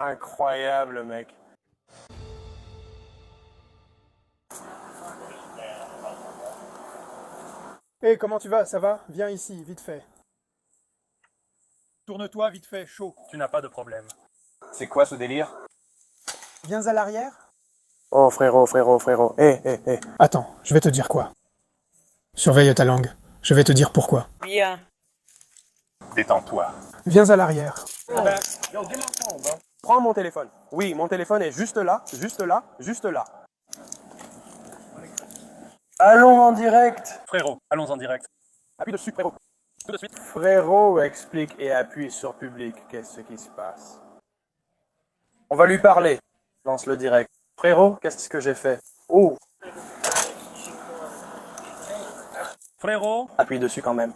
Incroyable, mec. Hé, comment tu vas? Ça va? Viens ici, vite fait. Tourne-toi, vite fait, chaud. Tu n'as pas de problème. C'est quoi ce délire? Viens à l'arrière. Oh, frérot. Hé. Attends, je vais te dire quoi. Surveille ta langue. Je vais te dire pourquoi. Bien. Détends-toi. Viens à l'arrière. Prends mon téléphone. Oui, mon téléphone est juste là. Allons en direct. Frérot, allons en direct. Appuie dessus, frérot. Tout de suite. Frérot explique et appuie sur public. Qu'est-ce qui se passe? On va lui parler. Lance le direct. Frérot, qu'est-ce que j'ai fait? Oh, Frérot, appuie dessus quand même.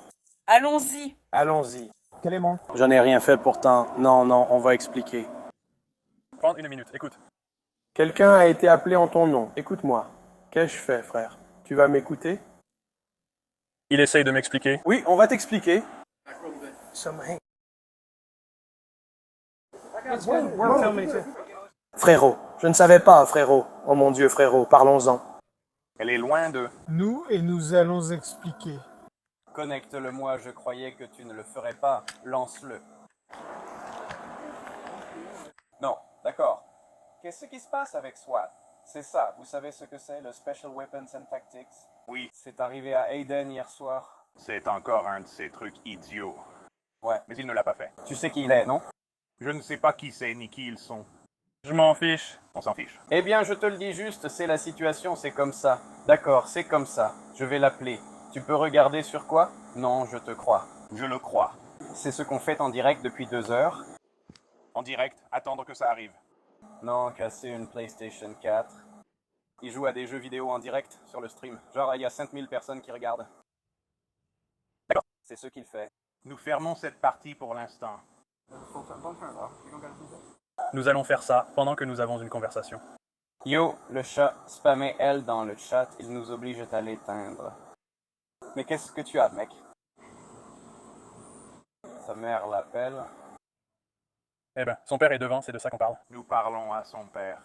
Allons-y. Allons-y. Quel est mon? Je n'ai rien fait pourtant. Non, on va expliquer. prends une minute, écoute. Quelqu'un a été appelé en ton nom. Écoute-moi. Qu'ai-je fait, frère? Tu vas m'écouter? Il essaye de m'expliquer. Oui, on va t'expliquer. Frérot, je ne savais pas, frérot. Oh mon Dieu, frérot, parlons-en. Elle est loin de... Nous et nous allons expliquer. Connecte-le-moi, je croyais que tu ne le ferais pas. Lance-le. Non, d'accord. Qu'est-ce qui se passe avec SWAT? C'est ça, vous savez ce que c'est, le Special Weapons and Tactics? Oui, C'est arrivé à Aiden hier soir. c'est encore un de ces trucs idiots. Ouais. Mais il ne l'a pas fait. Tu sais qui il est, non? Je ne sais pas qui c'est ni qui ils sont. Je m'en fiche. On s'en fiche. Eh bien, je te le dis juste, c'est la situation, c'est comme ça. D'accord, c'est comme ça. Je vais l'appeler. Tu peux regarder sur quoi? Non, je te crois. Je le crois. C'est ce qu'on fait en direct depuis 2 heures. En direct, attendre que ça arrive. Non, casser une PlayStation 4. Il joue à des jeux vidéo en direct sur le stream. Genre, il y a 5000 personnes qui regardent. D'accord. C'est ce qu'il fait. Nous fermons cette partie pour l'instant. Nous allons faire ça pendant que nous avons une conversation. Yo, le chat, spammez elle dans le chat, il nous oblige à l'éteindre. Mais qu'est-ce que tu as, mec? Sa mère l'appelle. Eh ben, son père est devant, c'est de ça qu'on parle. Nous parlons à son père.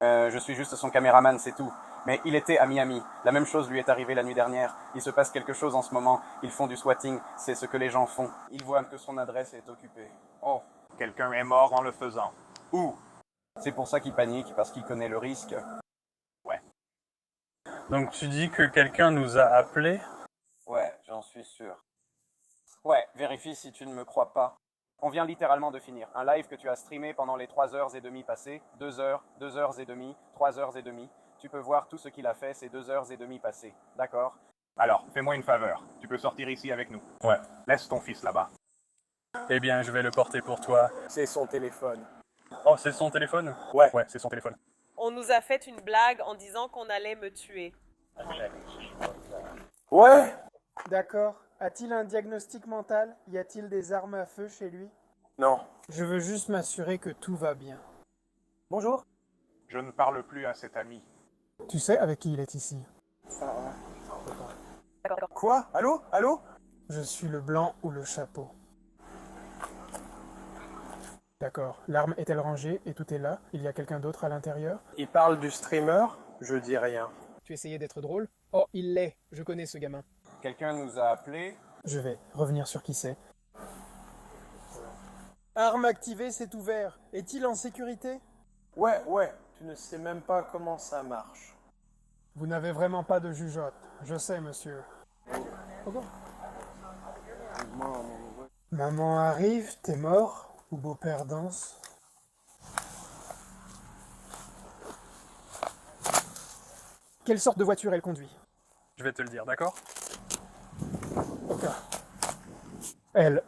Je suis juste son caméraman, c'est tout. Mais il était à Miami. La même chose lui est arrivée la nuit dernière. Il se passe quelque chose en ce moment. Ils font du swatting, c'est ce que les gens font. Ils voient que son adresse est occupée. Oh, Quelqu'un est mort en le faisant. Où? c'est pour ça qu'il panique, parce qu'il connaît le risque. Donc tu dis que quelqu'un nous a appelés? Ouais, j'en suis sûr. Ouais, vérifie si tu ne me crois pas. On vient littéralement de finir. Un live que tu as streamé pendant les 3h30 passées. 2 heures, 2h30, 3h30. Tu peux voir tout ce qu'il a fait ces 2h30 passées. D'accord? Alors, fais-moi une faveur. Tu peux sortir ici avec nous. Ouais. Laisse ton fils là-bas. Eh bien, je vais le porter pour toi. C'est son téléphone. Oh, c'est son téléphone? Ouais. Ouais, c'est son téléphone. On nous a fait une blague en disant qu'on allait me tuer. Ouais. D'accord. A-t-il un diagnostic mental? Y a-t-il des armes à feu chez lui? Non. Je veux juste m'assurer que tout va bien. Bonjour. Je ne parle plus à cet ami. Tu sais avec qui il est ici? Quoi? Allô? Je suis le blanc ou le chapeau. D'accord. L'arme est-elle rangée et tout est là? Il y a quelqu'un d'autre à l'intérieur? Il parle du streamer? Je dis rien. Tu essayais d'être drôle? Oh, il l'est. Je connais ce gamin. Quelqu'un nous a appelés. Je vais revenir sur qui c'est. Arme activée, c'est ouvert. Est-il en sécurité? Ouais. Tu ne sais même pas comment ça marche. Vous n'avez vraiment pas de jugeote. Je sais, monsieur. Maman arrive, t'es mort? Ou beau-père danse? Quelle sorte de voiture elle conduit? Je vais te le dire, d'accord? Ok. Elle,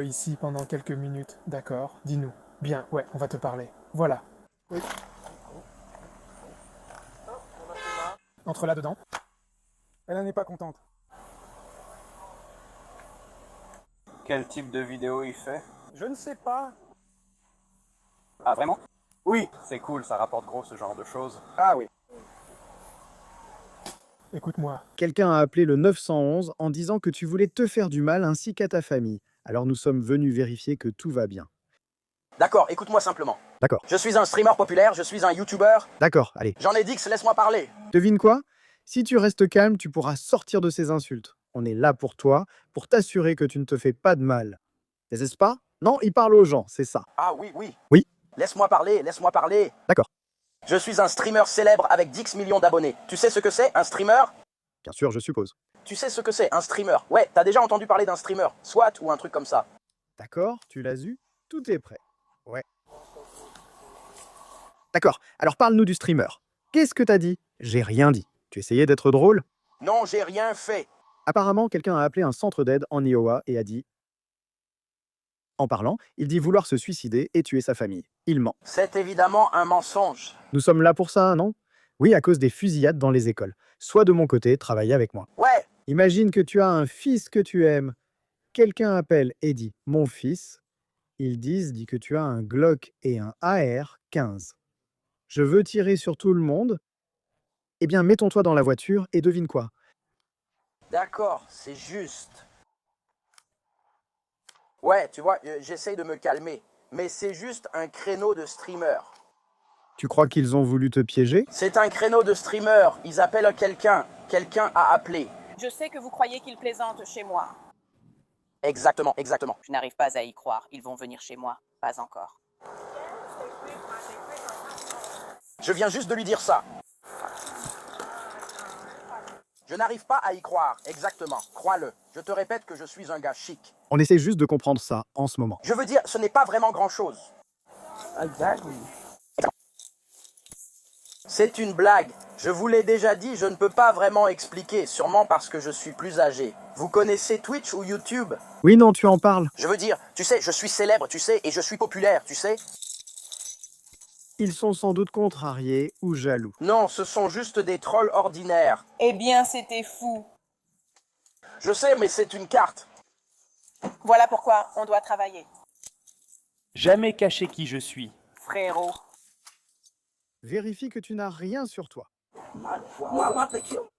ici pendant quelques minutes. D'accord, dis-nous. Bien, ouais, on va te parler. Voilà. Oui. Entre là-dedans. Elle n'est pas contente. Quel type de vidéo il fait? Je ne sais pas. Ah, vraiment? Oui. C'est cool, ça rapporte gros ce genre de choses. Ah oui. Écoute-moi. Quelqu'un a appelé le 911 en disant que tu voulais te faire du mal ainsi qu'à ta famille. Alors nous sommes venus vérifier que tout va bien. D'accord, écoute-moi simplement. D'accord, Je suis un streamer populaire, je suis un YouTuber. d'accord, allez. J'en ai Dix, laisse-moi parler. Devine quoi? Si tu restes calme, tu pourras sortir de ces insultes. On est là pour toi, pour t'assurer que tu ne te fais pas de mal. N'est-ce pas? Non, il parle aux gens, c'est ça. Ah oui, oui. Oui. Laisse-moi parler, laisse-moi parler. D'accord. Je suis un streamer célèbre avec 10 millions d'abonnés. Tu sais ce que c'est, un streamer? Bien sûr, je suppose. Tu sais ce que c'est, un streamer? Ouais, t'as déjà entendu parler d'un streamer, SWAT ou un truc comme ça. D'accord, tu l'as eu? Tout est prêt. Ouais. D'accord, alors parle-nous du streamer. Qu'est-ce que t'as dit? J'ai rien dit. Tu essayais d'être drôle? Non, j'ai rien fait. Apparemment, quelqu'un a appelé un centre d'aide en Iowa et a dit... En parlant, il dit vouloir se suicider et tuer sa famille. Il ment. C'est évidemment un mensonge. Nous sommes là pour ça, non? Oui, à cause des fusillades dans les écoles. Sois de mon côté, travaille avec moi. Ouais, Imagine que tu as un fils que tu aimes. Quelqu'un appelle et dit « Mon fils ». Ils dit que tu as un Glock et un AR-15. Je veux tirer sur tout le monde. Eh bien, mettons-toi dans la voiture et devine quoi? d'accord, c'est juste. Ouais, tu vois, j'essaye de me calmer. Mais c'est juste un créneau de streamer. Tu crois qu'ils ont voulu te piéger? C'est un créneau de streamer. Ils appellent quelqu'un. Quelqu'un a appelé. Je sais que vous croyez qu'ils plaisantent chez moi. Exactement, exactement. Je n'arrive pas à y croire. Ils vont venir chez moi. Pas encore. Je viens juste de lui dire ça. Je n'arrive pas à y croire, exactement. Crois-le. Je te répète que je suis un gars chic. On essaie juste de comprendre ça en ce moment. Je veux dire, ce n'est pas vraiment grand-chose. C'est une blague. Je vous l'ai déjà dit, je ne peux pas vraiment expliquer, sûrement parce que je suis plus âgé. Vous connaissez Twitch ou YouTube? Oui, non, tu en parles. Je veux dire, tu sais, je suis célèbre, tu sais, et je suis populaire, tu sais. Ils sont sans doute contrariés ou jaloux. Non, ce sont juste des trolls ordinaires. Eh bien, c'était fou. Je sais, mais c'est une carte. Voilà pourquoi on doit travailler. Jamais cacher qui je suis. Frérot. Vérifie que tu n'as rien sur toi.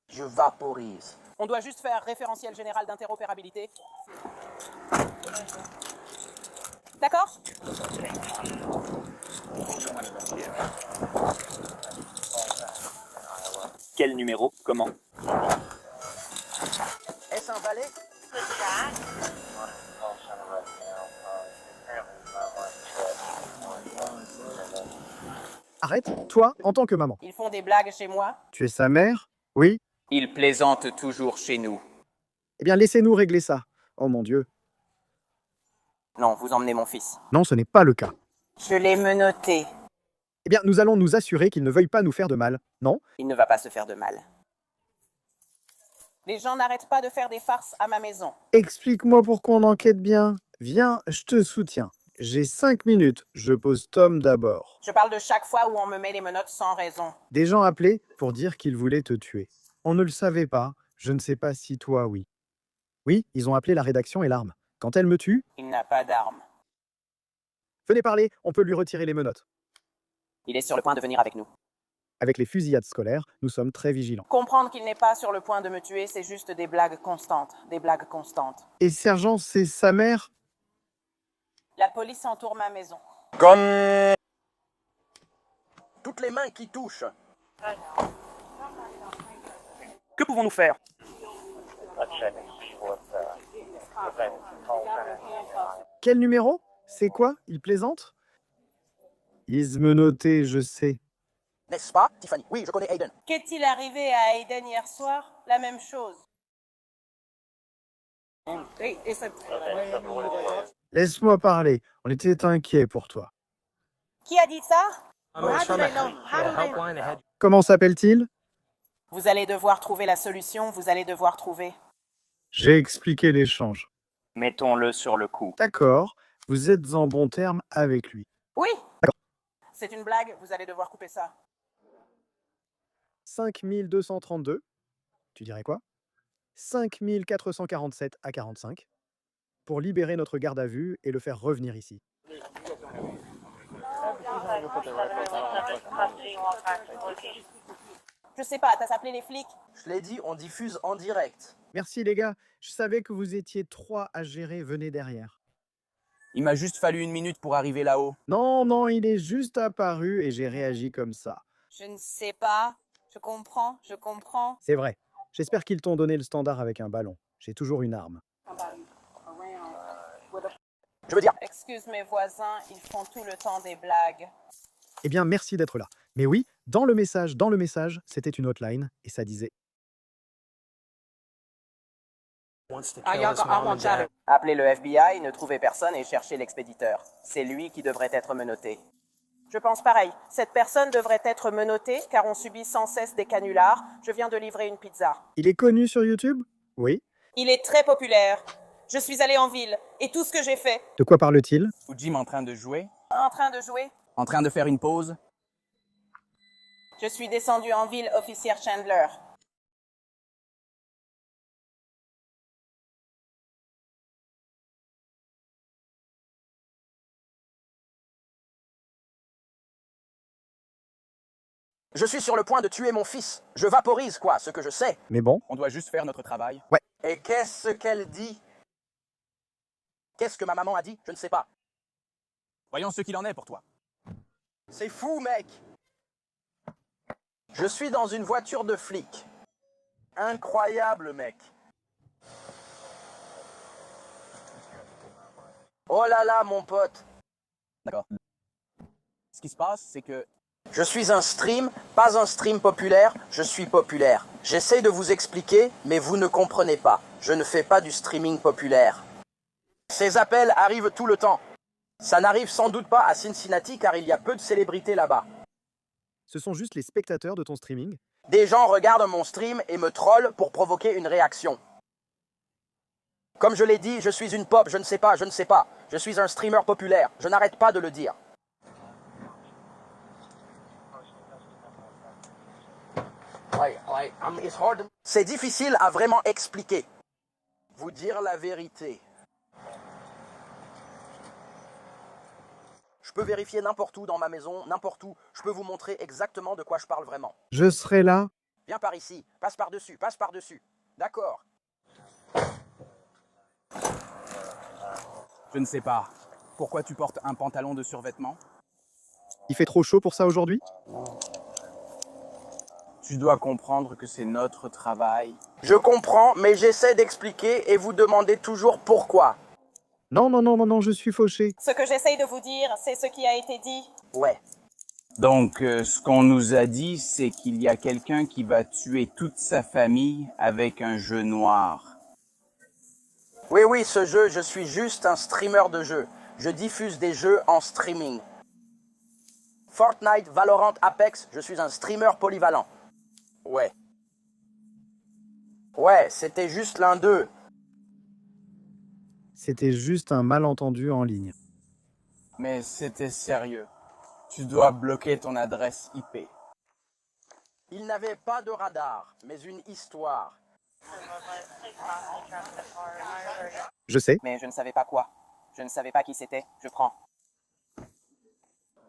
Je vaporise. On doit juste faire référentiel général d'interopérabilité. D'accord? Quel numéro? Comment? Est-ce un valet? Arrête, toi, en tant que maman. Ils font des blagues chez moi. Tu es sa mère? Oui? Ils plaisantent toujours chez nous. Eh bien, laissez-nous régler ça. Oh mon Dieu. Non, vous emmenez mon fils. Non, ce n'est pas le cas. Je l'ai menotté. Eh bien, nous allons nous assurer qu'il ne veuille pas nous faire de mal. Non? Il ne va pas se faire de mal. Les gens n'arrêtent pas de faire des farces à ma maison. Explique-moi pour qu'on enquête bien. Viens, je te soutiens. J'ai 5 minutes. Je pose Tom d'abord. Je parle de chaque fois où on me met les menottes sans raison. Des gens appelaient pour dire qu'ils voulaient te tuer. On ne le savait pas. Je ne sais pas si toi, oui. Oui, ils ont appelé la rédaction et l'arme. Quand elle me tue, Il n'a pas d'arme. venez parler, on peut lui retirer les menottes. Il est sur le point de venir avec nous. Avec les fusillades scolaires, nous sommes très vigilants. Comprendre qu'il n'est pas sur le point de me tuer, c'est juste des blagues constantes. Des blagues constantes. Et sergent, c'est sa mère? La police entoure ma maison. Toutes les mains qui touchent. Que pouvons-nous faire? Quel numéro? C'est quoi? Il plaisante? Ils me notaient, je sais. N'est-ce pas, Tiffany? Oui, je connais Aiden. Qu'est-il arrivé à Aiden hier soir? La même chose. Laisse-moi parler, on était inquiets pour toi. Qui a dit ça? Comment s'appelle-t-il? Vous allez devoir trouver la solution, vous allez devoir trouver. J'ai expliqué l'échange. Mettons-le sur le coup. D'accord, vous êtes en bon terme avec lui. Oui. D'accord. C'est une blague, vous allez devoir couper ça. 5232, tu dirais quoi? 5447 à 45, pour libérer notre garde à vue et le faire revenir ici. Je sais pas, t'as appelé les flics? Je l'ai dit, on diffuse en direct. Merci les gars, je savais que vous étiez 3 à gérer, venez derrière. Il m'a juste fallu 1 minute pour arriver là-haut. Non, non, il est juste apparu et j'ai réagi comme ça. Je ne sais pas. Je comprends, je comprends. C'est vrai. J'espère qu'ils t'ont donné le standard avec un ballon. J'ai toujours une arme. Je veux dire, Excuse mes voisins, ils font tout le temps des blagues. Eh bien, merci d'être là. Mais oui, dans le message, c'était une hotline et ça disait appelez le FBI, ne trouvez personne et cherchez l'expéditeur. C'est lui qui devrait être menotté. Je pense pareil. Cette personne devrait être menottée car on subit sans cesse des canulars. Je viens de livrer une pizza. Il est connu sur YouTube? Oui. Il est très populaire. Je suis allée en ville et tout ce que j'ai fait. De quoi parle-t-il? Ou Jim en train de jouer, En train de jouer. en train de faire une pause. Je suis descendue en ville, officière Chandler. Je suis sur le point de tuer mon fils. Je vaporise, quoi, ce que je sais. Mais bon, On doit juste faire notre travail. Ouais. Et qu'est-ce qu'elle dit? Qu'est-ce que ma maman a dit? Je ne sais pas. Voyons ce qu'il en est pour toi. C'est fou, mec. Je suis dans une voiture de flic. Incroyable, mec. Oh là là, mon pote. D'accord. Ce qui se passe, c'est que... Je suis un stream, pas un stream populaire, je suis populaire. J'essaie de vous expliquer, mais vous ne comprenez pas. Je ne fais pas du streaming populaire. Ces appels arrivent tout le temps. Ça n'arrive sans doute pas à Cincinnati car il y a peu de célébrités là-bas. ce sont juste les spectateurs de ton streaming. Des gens regardent mon stream et me trollent pour provoquer une réaction. Comme je l'ai dit, je suis une pop, je ne sais pas. Je suis un streamer populaire, je n'arrête pas de le dire. C'est difficile à vraiment expliquer. Vous dire la vérité. Je peux vérifier n'importe où dans ma maison, n'importe où. Je peux vous montrer exactement de quoi je parle vraiment. Je serai là. Viens par ici, passe par-dessus. D'accord. Je ne sais pas. Pourquoi tu portes un pantalon de survêtement? Il fait trop chaud pour ça aujourd'hui? Tu dois comprendre que c'est notre travail. Je comprends, mais j'essaie d'expliquer et vous demandez toujours pourquoi. Non, je suis fauché. Ce que j'essaye de vous dire, c'est ce qui a été dit. Ouais. Donc, ce qu'on nous a dit, c'est qu'il y a quelqu'un qui va tuer toute sa famille avec un jeu noir. Oui, ce jeu, je suis juste un streamer de jeux. Je diffuse des jeux en streaming. Fortnite, Valorant, Apex, je suis un streamer polyvalent. Ouais. Ouais, c'était juste l'un d'eux. C'était juste un malentendu en ligne. Mais c'était sérieux. Tu dois bloquer ton adresse IP. Il n'avait pas de radar, mais une histoire. Je sais. Mais je ne savais pas quoi. Je ne savais pas qui c'était. Je prends.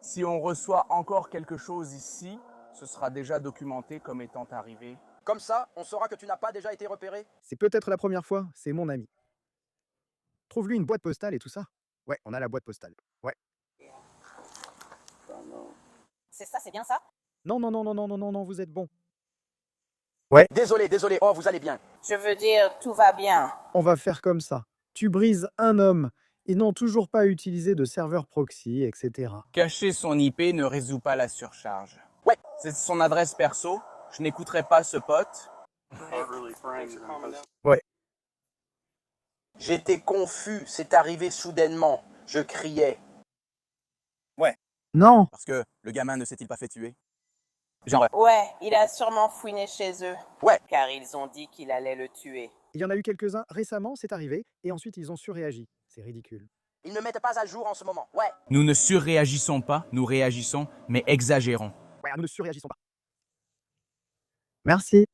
Si on reçoit encore quelque chose ici, ce sera déjà documenté comme étant arrivé. Comme ça, on saura que tu n'as pas déjà été repéré? C'est peut-être la première fois, c'est mon ami. Trouve-lui une boîte postale et tout ça. Ouais, on a la boîte postale. Ouais. C'est ça, c'est bien ça? Non, vous êtes bon. Désolé. Oh, vous allez bien. Je veux dire, tout va bien. On va faire comme ça. Tu brises un homme. Ils n'ont toujours pas utilisé de serveur proxy, etc. Cacher son IP ne résout pas la surcharge. Ouais. C'est son adresse perso. Je n'écouterai pas ce pote. Ouais. J'étais confus. C'est arrivé soudainement. Je criais. Ouais. Non. Parce que le gamin ne s'est-il pas fait tuer? Ouais, il a sûrement fouiné chez eux. Ouais. Car ils ont dit qu'il allait le tuer. Il y en a eu quelques-uns récemment, c'est arrivé, et ensuite ils ont surréagi. C'est ridicule. Ils ne mettent pas à jour en ce moment. Ouais. Nous ne surréagissons pas, nous réagissons, mais exagérons. Ouais, nous ne surréagissons pas. Merci.